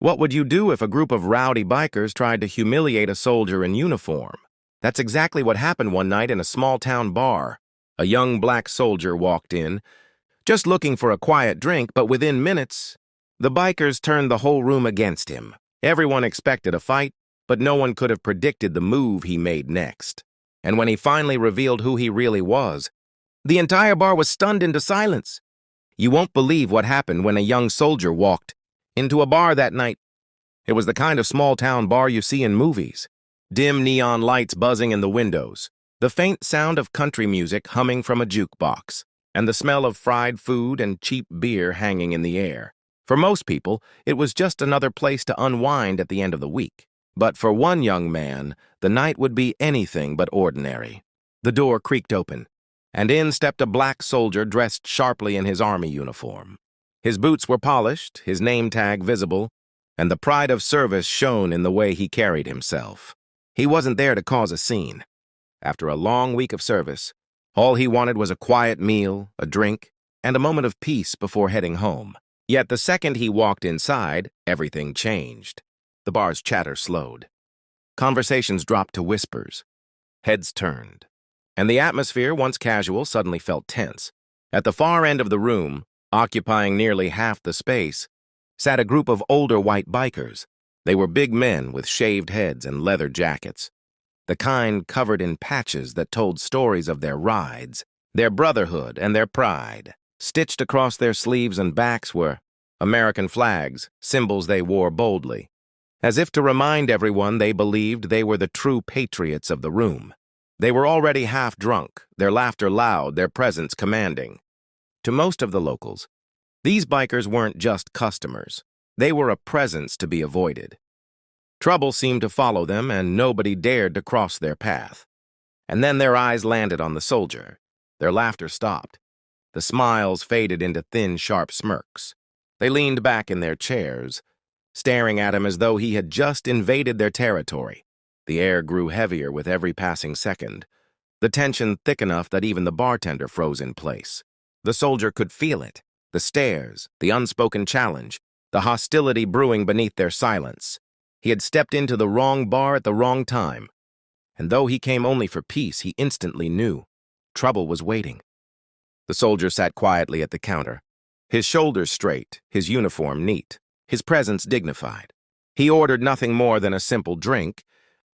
What would you do if a group of rowdy bikers tried to humiliate a soldier in uniform? That's exactly what happened one night in a small-town bar. A young black soldier walked in, just looking for a quiet drink, but within minutes, the bikers turned the whole room against him. Everyone expected a fight, but no one could have predicted the move he made next. And when he finally revealed who he really was, the entire bar was stunned into silence. You won't believe what happened when a young soldier walked into a bar that night. It was the kind of small-town bar you see in movies. Dim neon lights buzzing in the windows, the faint sound of country music humming from a jukebox, and the smell of fried food and cheap beer hanging in the air. For most people, it was just another place to unwind at the end of the week. But for one young man, the night would be anything but ordinary. The door creaked open, and in stepped a black soldier dressed sharply in his army uniform. His boots were polished, his name tag visible, and the pride of service shone in the way he carried himself. He wasn't there to cause a scene. After a long week of service, all he wanted was a quiet meal, a drink, and a moment of peace before heading home. Yet the second he walked inside, everything changed. The bar's chatter slowed. Conversations dropped to whispers. Heads turned. And the atmosphere, once casual, suddenly felt tense. At the far end of the room, occupying nearly half the space, sat a group of older white bikers. They were big men with shaved heads and leather jackets, the kind covered in patches that told stories of their rides, their brotherhood, and their pride. Stitched across their sleeves and backs were American flags, symbols they wore boldly, as if to remind everyone they believed they were the true patriots of the room. They were already half drunk, their laughter loud, their presence commanding. To most of the locals, these bikers weren't just customers. They were a presence to be avoided. Trouble seemed to follow them, and nobody dared to cross their path. And then their eyes landed on the soldier. Their laughter stopped. The smiles faded into thin, sharp smirks. They leaned back in their chairs, staring at him as though he had just invaded their territory. The air grew heavier with every passing second, the tension thick enough that even the bartender froze in place. The soldier could feel it, the stares, the unspoken challenge, the hostility brewing beneath their silence. He had stepped into the wrong bar at the wrong time, and though he came only for peace, he instantly knew trouble was waiting. The soldier sat quietly at the counter, his shoulders straight, his uniform neat, his presence dignified. He ordered nothing more than a simple drink,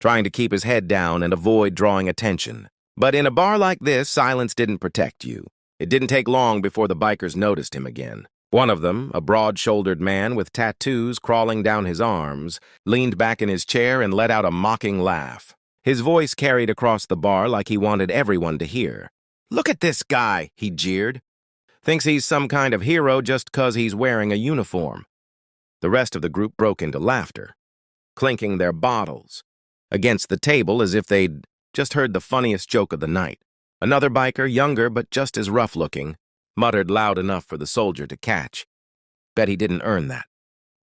trying to keep his head down and avoid drawing attention. But in a bar like this, silence didn't protect you. It didn't take long before the bikers noticed him again. One of them, a broad-shouldered man with tattoos crawling down his arms, leaned back in his chair and let out a mocking laugh. His voice carried across the bar like he wanted everyone to hear. "Look at this guy," he jeered. "Thinks he's some kind of hero just 'cause he's wearing a uniform." The rest of the group broke into laughter, clinking their bottles against the table as if they'd just heard the funniest joke of the night. Another biker, younger but just as rough-looking, muttered loud enough for the soldier to catch. Bet he didn't earn that.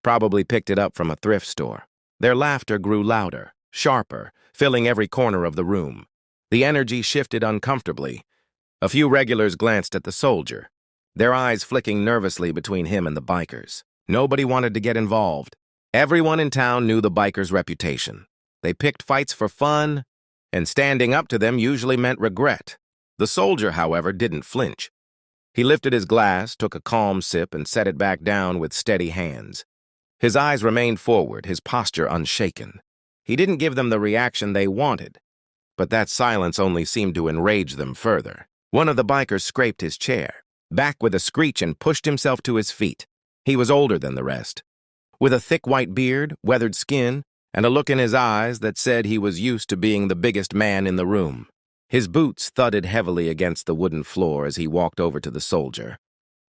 Probably picked it up from a thrift store. Their laughter grew louder, sharper, filling every corner of the room. The energy shifted uncomfortably. A few regulars glanced at the soldier, their eyes flicking nervously between him and the bikers. Nobody wanted to get involved. Everyone in town knew the bikers' reputation. They picked fights for fun, and standing up to them usually meant regret. The soldier, however, didn't flinch. He lifted his glass, took a calm sip, and set it back down with steady hands. His eyes remained forward, his posture unshaken. He didn't give them the reaction they wanted, but that silence only seemed to enrage them further. One of the bikers scraped his chair, back with a screech, and pushed himself to his feet. He was older than the rest, with a thick white beard, weathered skin, and a look in his eyes that said he was used to being the biggest man in the room. His boots thudded heavily against the wooden floor as he walked over to the soldier,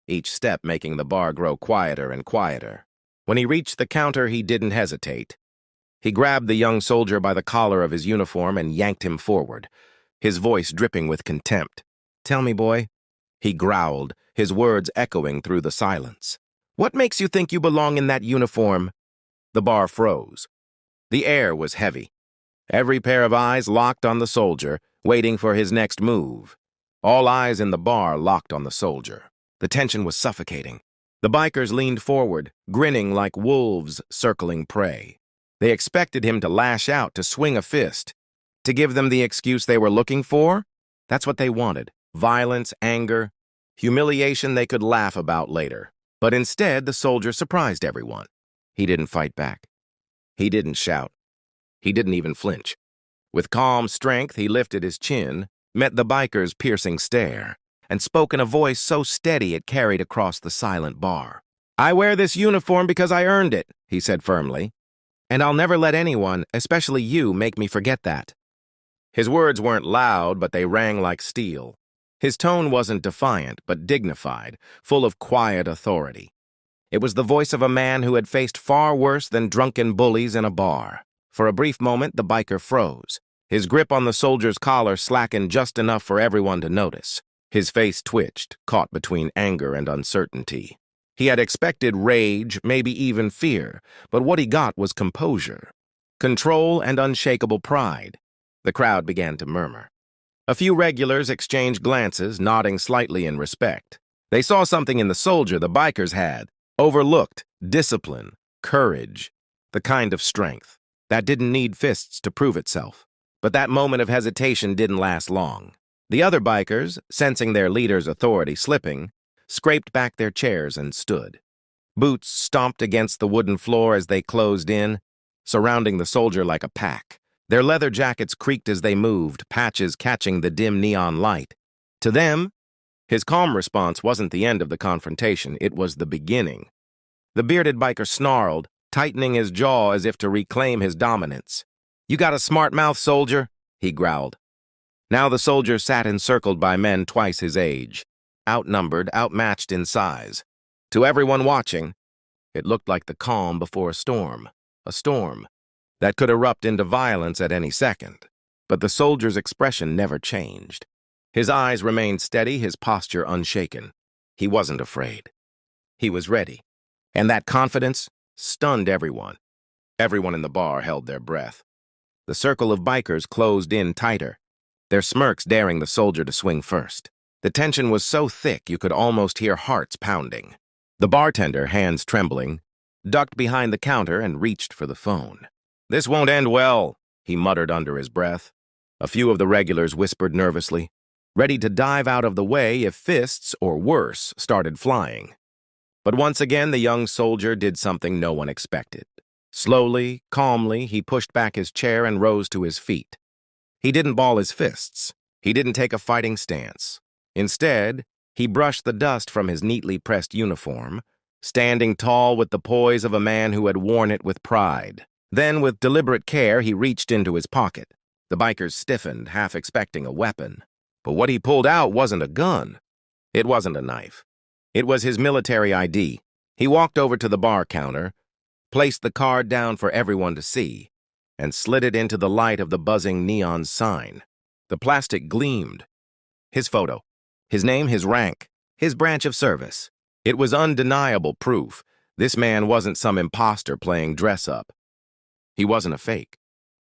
each step making the bar grow quieter and quieter. When he reached the counter, he didn't hesitate. He grabbed the young soldier by the collar of his uniform and yanked him forward, his voice dripping with contempt. "Tell me, boy," he growled, his words echoing through the silence. "What makes you think you belong in that uniform?" The bar froze. The air was heavy. Every pair of eyes locked on the soldier, waiting for his next move. All eyes in the bar locked on the soldier. The tension was suffocating. The bikers leaned forward, grinning like wolves circling prey. They expected him to lash out, to swing a fist, to give them the excuse they were looking for. That's what they wanted. Violence, anger, humiliation they could laugh about later. But instead, the soldier surprised everyone. He didn't fight back. He didn't shout. He didn't even flinch. With calm strength, he lifted his chin, met the biker's piercing stare, and spoke in a voice so steady it carried across the silent bar. "I wear this uniform because I earned it," he said firmly. "And I'll never let anyone, especially you, make me forget that." His words weren't loud, but they rang like steel. His tone wasn't defiant, but dignified, full of quiet authority. It was the voice of a man who had faced far worse than drunken bullies in a bar. For a brief moment, the biker froze. His grip on the soldier's collar slackened just enough for everyone to notice. His face twitched, caught between anger and uncertainty. He had expected rage, maybe even fear, but what he got was composure, control, and unshakable pride. The crowd began to murmur. A few regulars exchanged glances, nodding slightly in respect. They saw something in the soldier the bikers had, overlooked: discipline, courage, the kind of strength that didn't need fists to prove itself. But that moment of hesitation didn't last long. The other bikers, sensing their leader's authority slipping, scraped back their chairs and stood. Boots stomped against the wooden floor as they closed in, surrounding the soldier like a pack. Their leather jackets creaked as they moved, patches catching the dim neon light. To them, his calm response wasn't the end of the confrontation, it was the beginning. The bearded biker snarled, tightening his jaw as if to reclaim his dominance. "You got a smart mouth, soldier," he growled. Now the soldier sat encircled by men twice his age, outnumbered, outmatched in size. To everyone watching, it looked like the calm before a storm that could erupt into violence at any second. But the soldier's expression never changed. His eyes remained steady, his posture unshaken. He wasn't afraid. He was ready. And that confidence stunned everyone. Everyone in the bar held their breath. The circle of bikers closed in tighter, their smirks daring the soldier to swing first. The tension was so thick you could almost hear hearts pounding. The bartender, hands trembling, ducked behind the counter and reached for the phone. "This won't end well," he muttered under his breath. A few of the regulars whispered nervously, ready to dive out of the way if fists, or worse, started flying. But once again, the young soldier did something no one expected. Slowly, calmly, he pushed back his chair and rose to his feet. He didn't ball his fists. He didn't take a fighting stance. Instead, he brushed the dust from his neatly pressed uniform, standing tall with the poise of a man who had worn it with pride. Then, with deliberate care, he reached into his pocket. The bikers stiffened, half expecting a weapon. But what he pulled out wasn't a gun. It wasn't a knife. It was his military ID. He walked over to the bar counter, placed the card down for everyone to see, and slid it into the light of the buzzing neon sign. The plastic gleamed. His photo, his name, his rank, his branch of service. It was undeniable proof. This man wasn't some imposter playing dress-up. He wasn't a fake.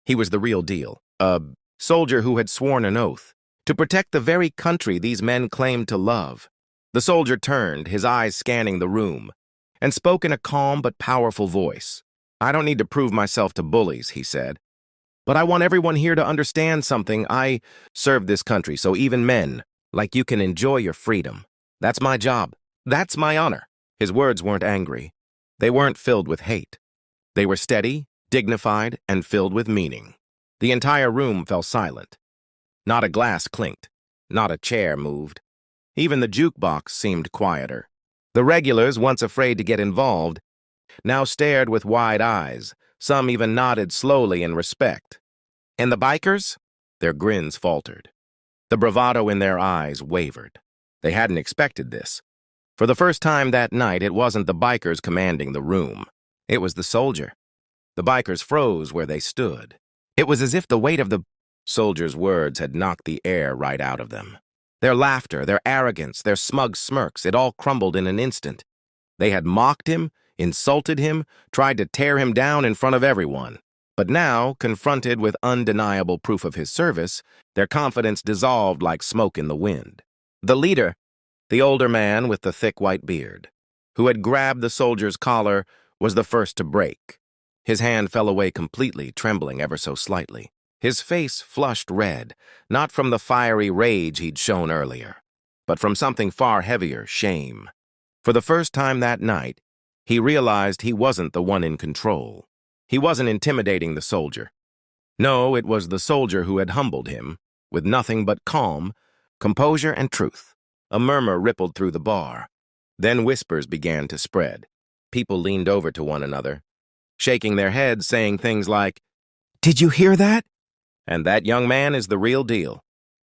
He was the real deal, a soldier who had sworn an oath to protect the very country these men claimed to love. The soldier turned, his eyes scanning the room, and spoke in a calm but powerful voice. "I don't need to prove myself to bullies," he said. "But I want everyone here to understand something. I serve this country, so even men, like you, can enjoy your freedom. That's my job. That's my honor." His words weren't angry. They weren't filled with hate. They were steady, dignified, and filled with meaning. The entire room fell silent. Not a glass clinked. Not a chair moved. Even the jukebox seemed quieter. The regulars, once afraid to get involved, now stared with wide eyes. Some even nodded slowly in respect. And the bikers? Their grins faltered. The bravado in their eyes wavered. They hadn't expected this. For the first time that night, it wasn't the bikers commanding the room. It was the soldier. The bikers froze where they stood. It was as if the weight of the soldier's words had knocked the air right out of them. Their laughter, their arrogance, their smug smirks, it all crumbled in an instant. They had mocked him, insulted him, tried to tear him down in front of everyone. But now, confronted with undeniable proof of his service, their confidence dissolved like smoke in the wind. The leader, the older man with the thick white beard, who had grabbed the soldier's collar, was the first to break. His hand fell away completely, trembling ever so slightly. His face flushed red, not from the fiery rage he'd shown earlier, but from something far heavier, shame. For the first time that night, he realized he wasn't the one in control. He wasn't intimidating the soldier. No, it was the soldier who had humbled him, with nothing but calm, composure, and truth. A murmur rippled through the bar. Then whispers began to spread. People leaned over to one another, shaking their heads, saying things like, "Did you hear that?" And that young man is the real deal.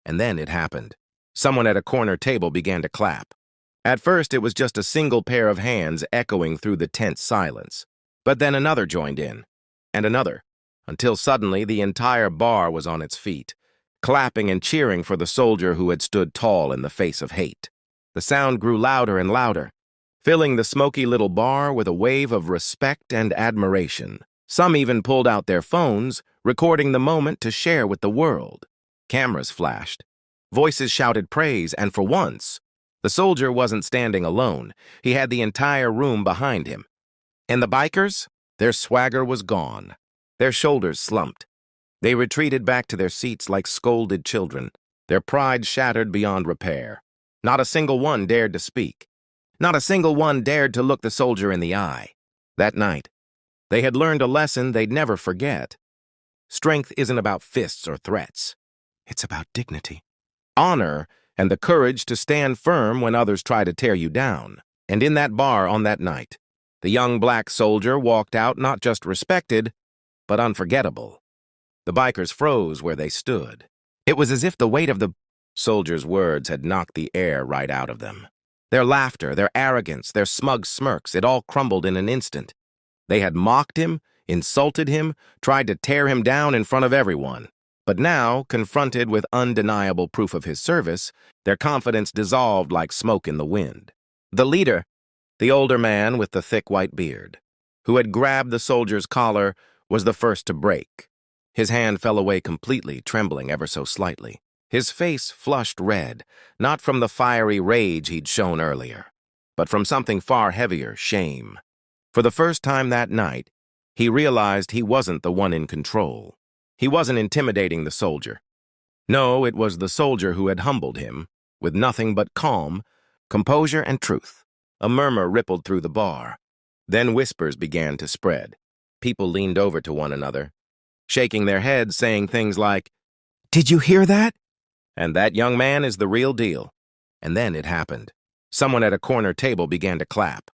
And then it happened. Someone at a corner table began to clap. At first, it was just a single pair of hands echoing through the tense silence. But then another joined in, and another, until suddenly the entire bar was on its feet, clapping and cheering for the soldier who had stood tall in the face of hate. The sound grew louder and louder, filling the smoky little bar with a wave of respect and admiration. Some even pulled out their phones, recording the moment to share with the world. Cameras flashed. Voices shouted praise, and for once, the soldier wasn't standing alone. He had the entire room behind him. And the bikers? Their swagger was gone. Their shoulders slumped. They retreated back to their seats like scolded children, their pride shattered beyond repair. Not a single one dared to speak. Not a single one dared to look the soldier in the eye. That night, they had learned a lesson they'd never forget. Strength isn't about fists or threats. It's about dignity, honor, and the courage to stand firm when others try to tear you down. And in that bar on that night, the young black soldier walked out not just respected, but unforgettable. The bikers froze where they stood. It was as if the weight of the soldier's words had knocked the air right out of them. Their laughter, their arrogance, their smug smirks, it all crumbled in an instant. They had mocked him, insulted him, tried to tear him down in front of everyone. But now, confronted with undeniable proof of his service, their confidence dissolved like smoke in the wind. The leader, the older man with the thick white beard, who had grabbed the soldier's collar, was the first to break. His hand fell away completely, trembling ever so slightly. His face flushed red, not from the fiery rage he'd shown earlier, but from something far heavier, shame. For the first time that night, he realized he wasn't the one in control. He wasn't intimidating the soldier. No, it was the soldier who had humbled him, with nothing but calm, composure, and truth. A murmur rippled through the bar. Then whispers began to spread. People leaned over to one another, shaking their heads, saying things like, "Did you hear that?" And that young man is the real deal. And then it happened. Someone at a corner table began to clap.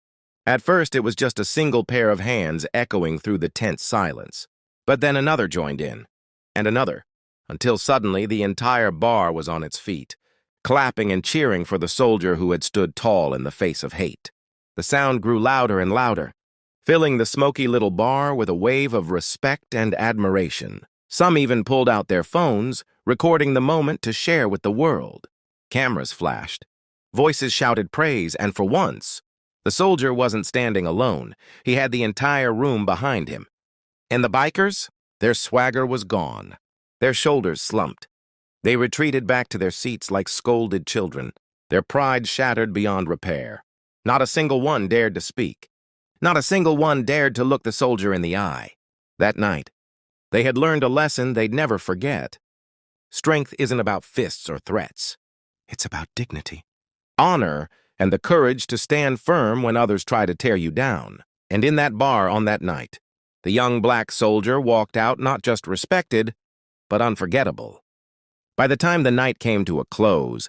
At first, it was just a single pair of hands echoing through the tense silence. But then another joined in, and another, until suddenly the entire bar was on its feet, clapping and cheering for the soldier who had stood tall in the face of hate. The sound grew louder and louder, filling the smoky little bar with a wave of respect and admiration. Some even pulled out their phones, recording the moment to share with the world. Cameras flashed. Voices shouted praise, and for once, the soldier wasn't standing alone. He had the entire room behind him. And the bikers? Their swagger was gone. Their shoulders slumped. They retreated back to their seats like scolded children, their pride shattered beyond repair. Not a single one dared to speak. Not a single one dared to look the soldier in the eye. That night, they had learned a lesson they'd never forget. Strength isn't about fists or threats. It's about dignity, honor, and the courage to stand firm when others try to tear you down. And in that bar on that night, the young black soldier walked out not just respected, but unforgettable. By the time the night came to a close,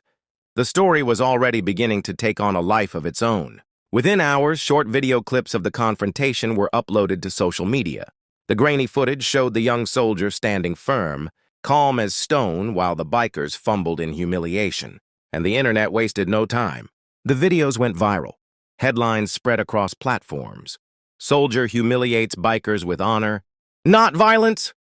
the story was already beginning to take on a life of its own. Within hours, short video clips of the confrontation were uploaded to social media. The grainy footage showed the young soldier standing firm, calm as stone, while the bikers fumbled in humiliation. And the internet wasted no time. The videos went viral. Headlines spread across platforms. Soldier humiliates bikers with honor. Not violence.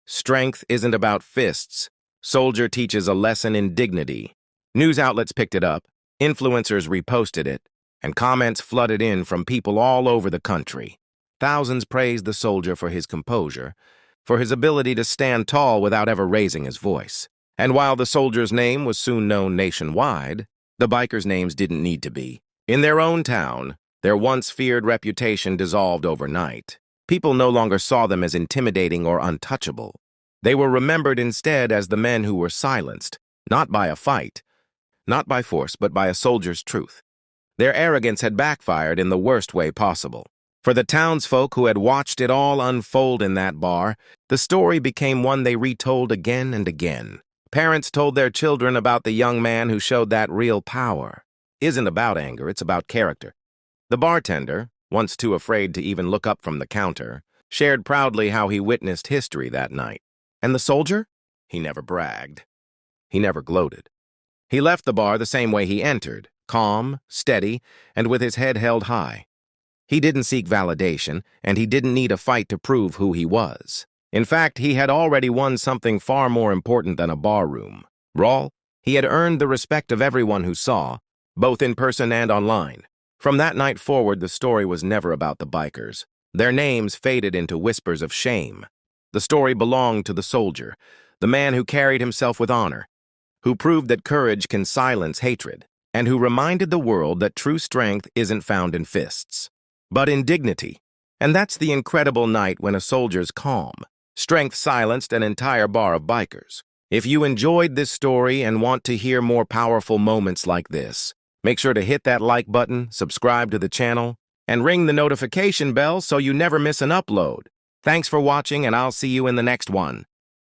Strength isn't about fists. Soldier teaches a lesson in dignity. News outlets picked it up, influencers reposted it, and comments flooded in from people all over the country. Thousands praised the soldier for his composure, for his ability to stand tall without ever raising his voice. And while the soldier's name was soon known nationwide, the bikers' names didn't need to be. In their own town, Their once feared reputation dissolved overnight. People no longer saw them as intimidating or untouchable. They were remembered instead as the men who were silenced, not by a fight, not by force, but by a soldier's truth. Their arrogance had backfired in the worst way possible. For the townsfolk who had watched it all unfold in that bar, the story became one they retold again and again. Parents told their children about the young man who showed that real power. Isn't about anger, it's about character. The bartender, once too afraid to even look up from the counter, shared proudly how he witnessed history that night. And the soldier? He never bragged. He never gloated. He left the bar the same way he entered, calm, steady, and with his head held high. He didn't seek validation, and he didn't need a fight to prove who he was. In fact, he had already won something far more important than a barroom. Rawl, he had earned the respect of everyone who saw, both in person and online. From that night forward, the story was never about the bikers. Their names faded into whispers of shame. The story belonged to the soldier, the man who carried himself with honor, who proved that courage can silence hatred, and who reminded the world that true strength isn't found in fists, but in dignity. And that's the incredible night when a soldier's calm, strength silenced an entire bar of bikers. If you enjoyed this story and want to hear more powerful moments like this, make sure to hit that like button, subscribe to the channel, and ring the notification bell so you never miss an upload. Thanks for watching, and I'll see you in the next one.